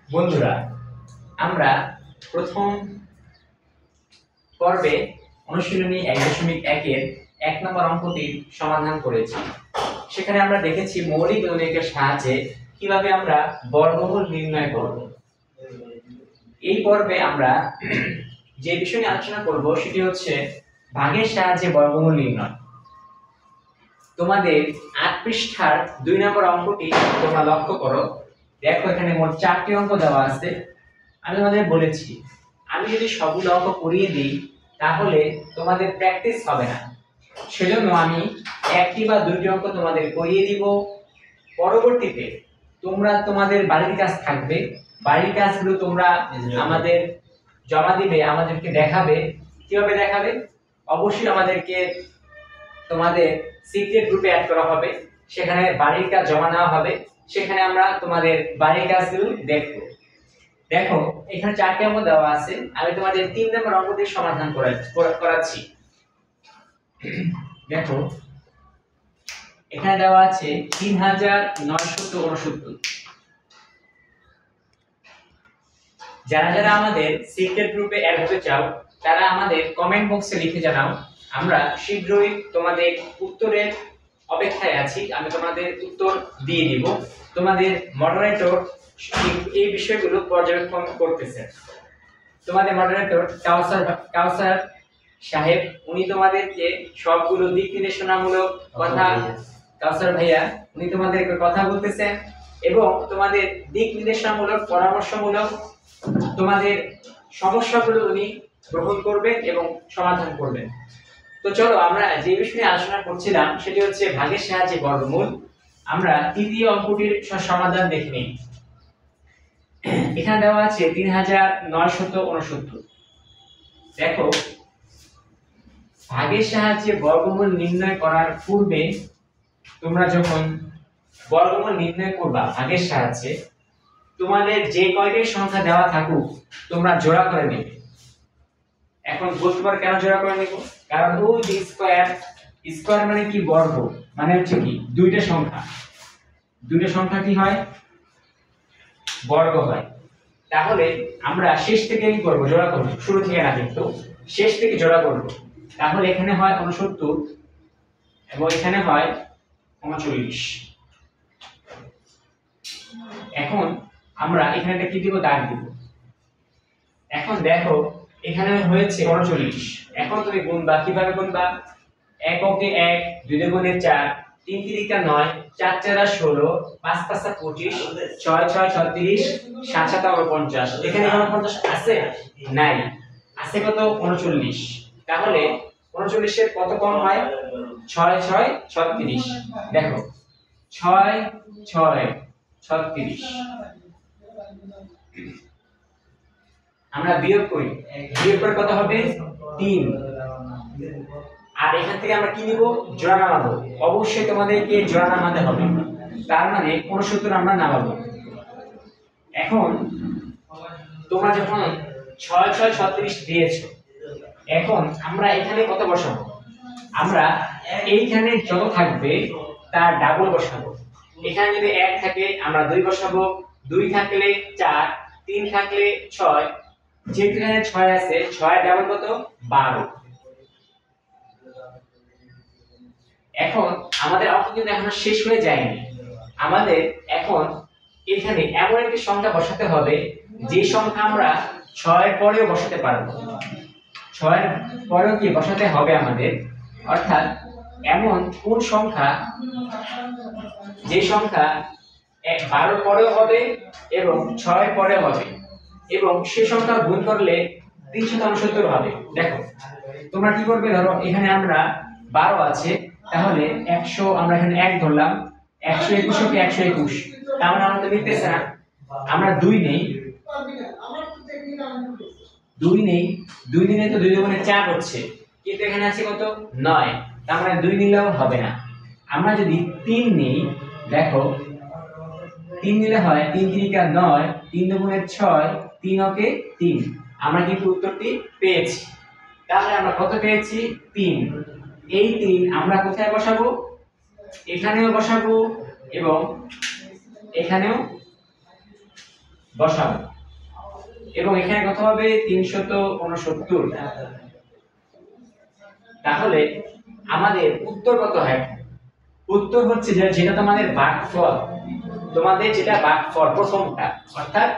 বন্ধুরা, আমরা প্রথম পর্বে অনুশীলনী 1.1 এর 1 নম্বর অঙ্কটির সমাধান করেছি। সেখানে আমরা দেখেছি মৌলিক গণিতের সাহায্যে কিভাবে আমরা বর্গমূল নির্ণয় করব। এই পর্বে আমরা যে বিষয় নিয়ে আলোচনা করব সেটি হচ্ছে ভাগের সাহায্যে বর্গমূল নির্ণয়। তোমাদের 8 পৃষ্ঠার 2 নম্বর অঙ্কটি তোমরা লক্ষ্য করো। দেখো, এখানে মোট 4টি অঙ্ক দেওয়া আছে। আমি তোমাদের বলেছি, আমি যদি সবগুলো অঙ্ক করিয়ে দিই তাহলে তোমাদের প্র্যাকটিস হবে না। সেজন্য আমি একটি বা দুইটি অঙ্ক তোমাদের করিয়ে দিব। পরবর্তীতে তোমরা তোমাদের বাড়ির কাজ থাকবে, বাড়ির কাজগুলো তোমরা আমাদের জমা দিবে, আমাদেরকে দেখাবে। কিভাবে দেখাবে? অবশ্যই আমাদেরকে তোমাদের সিক্রেট গ্রুপে অ্যাড করা হবে, সেখানে বাড়ির কাজ জমা নেওয়া হবে, সেখানে আমরা তোমাদের বাড়ির কাজগুলো দেখব। দেখো, এখানে 4টি অঙ্ক দেওয়া আছে। আমি তোমাদের 3 নম্বর অঙ্কটির সমাধান করাচ্ছি। দেখো, এখানে দেওয়া আছে 3969। যারা যারা আমাদের সিক্রেট গ্রুপে অ্যাড হতে চাও তারা আমাদের কমেন্ট বক্সে লিখে জানাও। আমরা শীঘ্রই তোমাদের উত্তরের অপেক্ষায় আছি। আমি তোমাদের উত্তর দিয়ে দিব। তোমাদের মডারেটর এই বিষয়গুলো পর্যবেক্ষণ করতেছেন। তোমাদের মডারেটর কাউসার সাহেব, উনি তোমাদেরকে সবগুলো দিক নির্দেশনামূলক কথা, কাউসার ভাইয়া, উনি তোমাদেরকে কথা বলতেছেন এবং তোমাদের দিক নির্দেশনামূলক, পরামর্শমূলক তোমাদের সমস্যাগুলো উনি গ্রহণ করবেন এবং সমাধান করবেন। তো চলো, আমরা যে বিষয়ে আলোচনা করছিলাম সেটি হচ্ছে ভাগের সাহায্যে বর্গমূল। আমরা তৃতীয় অঙ্কটির সমাধান দেখে নিই। এখানে দেওয়া আছে 3969। দেখো, ভাগের সাহায্যে বর্গমূল নির্ণয় করার পূর্বে তোমরা যখন বর্গমূল নির্ণয় করবা ভাগের সাহায্যে, তোমাদের যে কয়টি সংখ্যা দেওয়া থাকুক তোমরা জোড়া করে নেবে। এখন বলতে পারো কেন জোড়া করে নেব? কারণ ওই যে স্কয়ার মানে কি? বর্গ মানে হচ্ছে কি দুইটা সংখ্যা কি হয়? বর্গ হয়। তাহলে আমরা শেষ থেকে কি করব? জোড়া করব। শুরু থেকে না, কিন্তু শেষ থেকে জোড়া করব। তাহলে এখানে হয় 69 এবং এখানে হয় 39। এখন আমরা এখানে একটা কি দিব? দাগ দিব। এখন দেখো, এখানে হয়েছে 39। এখন তুমি গুণবা। কিভাবে গুণবা? এককে 1, 2 গুণে 4, 3 3 9, 4 4 16, 5 5 25, 6 6 36, 7 7 49। এখানে কোনো 50 আছে? নাই। আছে কত? 39। তাহলে 39 এর কত কম হয়? 6 6 36। দেখো, 6 6 36। আমরা বিয়োগ করি। বিয়োগ করে কত হবে? 3। আর এখান থেকে আমরা কি নিব? জোড়া নামাবো। অবশ্যই তোমাদেরকে জোড়া নামাতে হবে, তার মানে 69 আমরা নামাবো। এখন তোমরা যখন 6 6 36 দিয়েছো, এখন আমরা এখানে কত বসাবো? আমরা এইখানে যত থাকবে তার ডাবল বসাবো। এখানে যদি 1 থাকে আমরা 2 বসাবো, 2 থাকলে 4, 3 থাকলে 6, যেহেতু এখানে 6 আছে, 6 এর ডাবল কত? 12। এখন আমাদের অঙ্ক কিন্তু এখনো শেষ হয়ে যায়নি। আমাদের এখন এখানে এমন একটি সংখ্যা বসাতে হবে যে সংখ্যা আমরা 6 এর পরেও বসাতে পারবো। 6 এর পরেও কি বসাতে হবে আমাদের? অর্থাৎ এমন কোন সংখ্যা, যে সংখ্যা 12 পরেও হবে এবং 6 এর পরেও হবে এবং সেই সংখ্যা গুণ করলে 369 হবে। দেখো, তোমরা কি করবে? ধরো এখানে আমরা 12 আছে, তাহলে 100 আমরা এখানে 1 ধরলাম, 121 কে 121। তার মানে আমরা তো লিখতেছ না, আমরা 2 নেই। 2 নেই, 2 দিনে তো 2 গুণে 4 হচ্ছে, কিন্তু এখানে আছে কত? 9। তার মানে 2 নিলেও হবে না। আমরা যদি 3 নেই, দেখো 3 নিলে হয় 3 3 9, 3 গুণে 6, 3 ওকে 3। আমরা কিন্তু উত্তরটি পেয়েছি। তাহলে আমরা কত পেয়েছি? 3। এই 3 আমরা কোথায় বসাবো? এখানেও বসাবো এবং এখানেও বসাবো এবং এখানে কত হবে 369। তাহলে আমাদের উত্তর কত হয়? উত্তর হচ্ছে যেটা তোমাদের ভাগফল, তোমাদের যেটা ভাগফল প্রথমটা, অর্থাৎ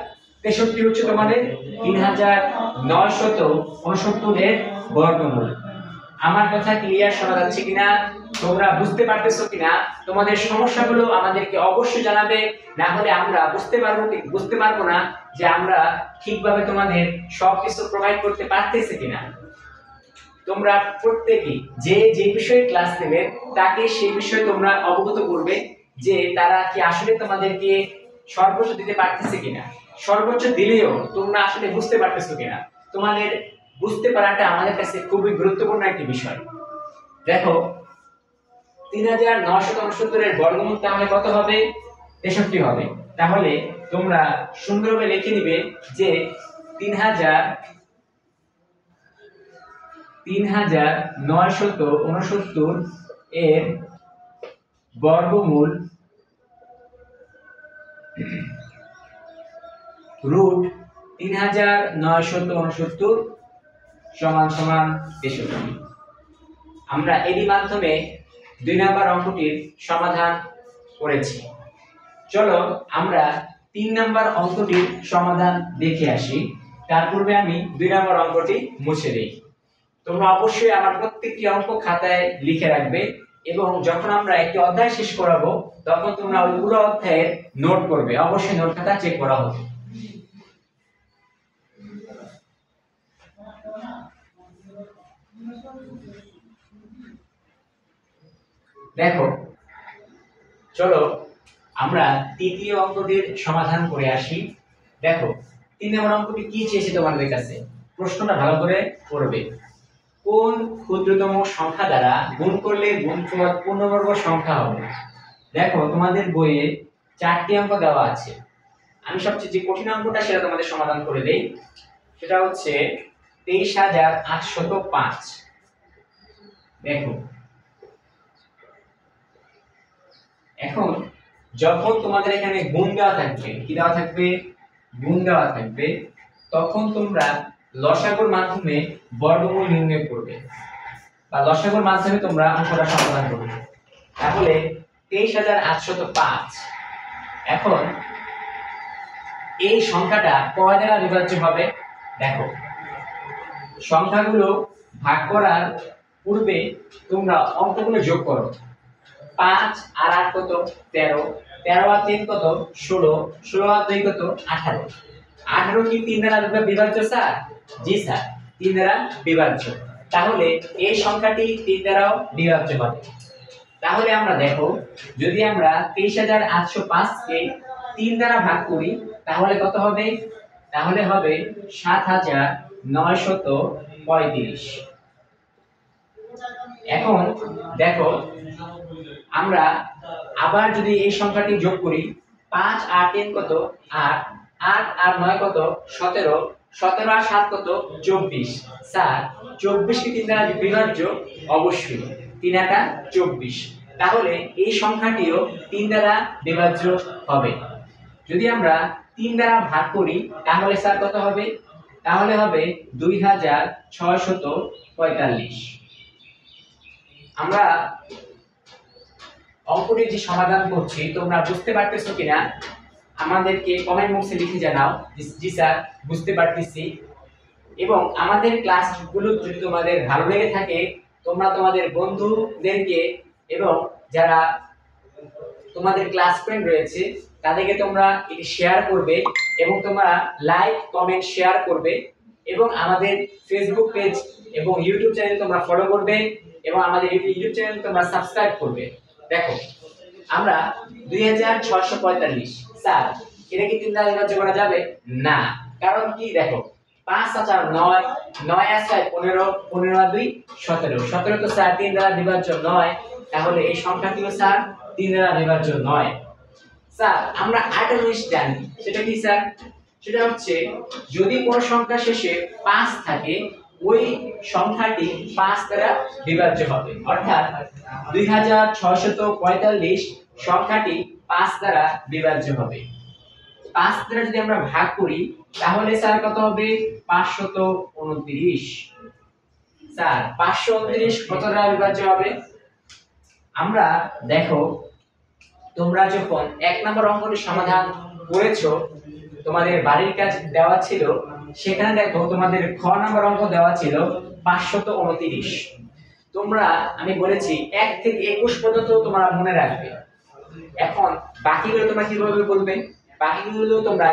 63 হচ্ছে তোমাদের 3969 এর বর্গমূল। আমার কথা ক্লিয়ার শোনা যাচ্ছে কিনা, তোমরা বুঝতে পারতেছো কিনা? তোমাদের সমস্যাগুলো আমাদেরকে অবশ্যই জানাবে, না হলে আমরা বুঝতে পারবো না যে আমরা ঠিকভাবে তোমাদের সবকিছু প্রোভাইড করতে পারতেছি কিনা। তোমরা প্রত্যেকই যে বিষয়ে ক্লাস নেবে তাকে সেই বিষয়ে তোমরা অবগত করবে যে তারা কি আসলে তোমাদেরকে সর্বোচ্চ দিতে পারতেছে কিনা। সর্বোচ্চ দিলেও তোমরা আসলে বুঝতে পারতেছো কিনা, তোমাদের বুঝতে পারাটা আমাদের কাছে খুবই গুরুত্বপূর্ণ একটি বিষয়। দেখো 3969 এর বর্গমূল তাহলে কত হবে? 63 হবে। তাহলে তোমরা সুন্দরভাবে লিখে নিবে যে 3969 এর বর্গমূল রুট 3969 সমান সমান 63। আমরা এরই মাধ্যমে 2 নম্বর অঙ্কটির সমাধান করেছি। চলো আমরা 3 নম্বর অঙ্কটির সমাধান দেখে আসি। তার পূর্বে আমি 2 নম্বর অঙ্কটি মুছে দেই। তোমরা অবশ্যই আমার প্রত্যেকটি অঙ্ক খাতায় লিখে রাখবে এবং যখন আমরা একটি অধ্যায় শেষ করাবো তখন তোমরা ওই পুরো অধ্যায়ের নোট করবে। অবশ্যই নোট খাতা চেক করা হবে। দেখো, চলো আমরা তৃতীয় অঙ্কটির সমাধান করে আসি। দেখো 3 নম্বর অঙ্কটি কি চেয়েছে তোমাদের কাছে, প্রশ্নটা ভালো করে পড়বে। কোন ক্ষুদ্রতম সংখ্যা দ্বারা গুণ করলে গুণফল পূর্ণবর্গ সংখ্যা হবে? দেখো তোমাদের বইয়ে 4টি অঙ্ক দেওয়া আছে। আমি সবচেয়ে যে কঠিন অঙ্কটা সেটা তোমাদের সমাধান করে দেই। সেটা হচ্ছে 23805। দেখো এখন যখন তোমাদের এখানে গুণ দেওয়া থাকবে, কি দেওয়া থাকবে? গুণ দেওয়া থাকবে, তখন তোমরা লসাগুর মাধ্যমে বর্গমূল নির্ণয় করবে বা লসাগুর মাধ্যমে তোমরা অঙ্কটা সমাধান করবে। তাহলে 23805, এখন এই সংখ্যাটা কয় দ্বারা বিভাজ্য হবে? দেখো সংখ্যাগুলো ভাগ করার পূর্বে তোমরা অঙ্কগুলো যোগ করো। 5 আর 8 কত? 13, 13 আর 3 কত? 16, 16 আর 2 কত? 18, 18 কি 3 দ্বারা বিভাজ্য স্যার? জি স্যার, 3 দ্বারা বিভাজ্য। তাহলে এই সংখ্যাটি 3 দ্বারাও বিভাজ্য হবে। তাহলে আমরা দেখো, যদি আমরা 23805 কে 3 দ্বারা ভাগ করি তাহলে কত হবে? তাহলে হবে 7935। এখন দেখো আমরা আবার যদি এই সংখ্যাটি যোগ করি, 5 আর 3 কত? 8, 8 আর 9 কত? 17, 17 আর 7 কত? 24। স্যার 24 কি 3 দ্বারা বিভাজ্য? অবশ্যই, 3 8 24। তাহলে এই সংখ্যাটিও 3 দ্বারা বিভাজ্য হবে। যদি আমরা 3 দ্বারা ভাগ করি তাহলে স্যার কত হবে? তাহলে হবে 2645। আমরা অঙ্কটির যে সমাধান করছি তোমরা বুঝতে পারতেছো কিনা আমাদেরকে কমেন্ট বক্সে লিখে জানাও। জি স্যার, বুঝতে পারতেছি। এবং আমাদের ক্লাসগুলো যদি তোমাদের ভালো লেগে থাকে তোমরা তোমাদের বন্ধুদেরকে এবং যারা তোমাদের ক্লাস ফ্রেন্ড রয়েছে তাদেরকে তোমরা এটি শেয়ার করবে এবং তোমরা লাইক কমেন্ট শেয়ার করবে এবং আমাদের ফেসবুক পেজ এবং ইউটিউব চ্যানেল তোমরা ফলো করবে এবং আমাদের ইউটিউব চ্যানেল তোমরা সাবস্ক্রাইব করবে। দেখো আমরা 2645, স্যার এটা কি 3 দ্বারা বিভাজ্য করা যাবে না? কারণ কি? দেখো 5 আর 4 9, 9 আর 6 15, 15 আর 2 17, 17 তো স্যার 3 দ্বারা বিভাজ্য নয়। তাহলে এই সংখ্যাটিও স্যার 3 দ্বারা বিভাজ্য নয়। স্যার আমরা আরেকটা জিনিস জানি, সেটা কি স্যার? সেটা হচ্ছে যদি কোনো সংখ্যা শেষে 5 থাকে ওই সংখ্যাটি 5 দ্বারা বিভাজ্য হবে। অর্থাৎ 2645 সংখ্যাটি 5 দ্বারা বিভাজ্য হবে। 5 দ্বারা যদি আমরা ভাগ করি তাহলে স্যার কত হবে 529। স্যার 529 কত দ্বারা বিভাজ্য হবে? আমরা দেখো তোমরা যখন 1 নম্বর অঙ্কটি সমাধান করেছো, তোমাদের বাড়ির কাজ দেওয়া ছিল, সেখানে দেখো তোমাদের খ নম্বর অঙ্ক দেওয়া ছিল 529। তোমরা আমি বলেছি 1 থেকে 21 পর্যন্ত তোমরা মনে রাখবে। এখন বাকিগুলো তোমরা কিভাবে বলবে? বাকিগুলো তোমরা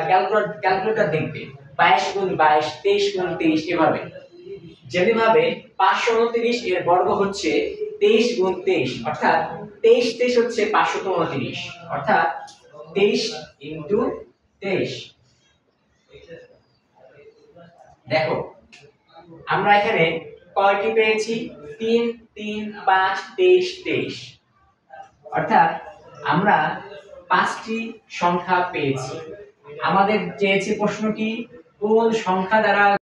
ক্যালকুলেটর দেখবে, 22 গুণ 22, 23 গুণ 23 এভাবে। যেভাবে 529 এর বর্গ হচ্ছে 23 গুণ 23, অর্থাৎ 23 23 হচ্ছে 529, অর্থাৎ 23 ইনটু 23। দেখো আমরা এখানে কয়টি পেয়েছি? 3 3 5 23 23, অর্থাৎ আমরা 5টি সংখ্যা পেয়েছি। আমাদের চেয়েছে প্রশ্নটি কোন সংখ্যা দ্বারা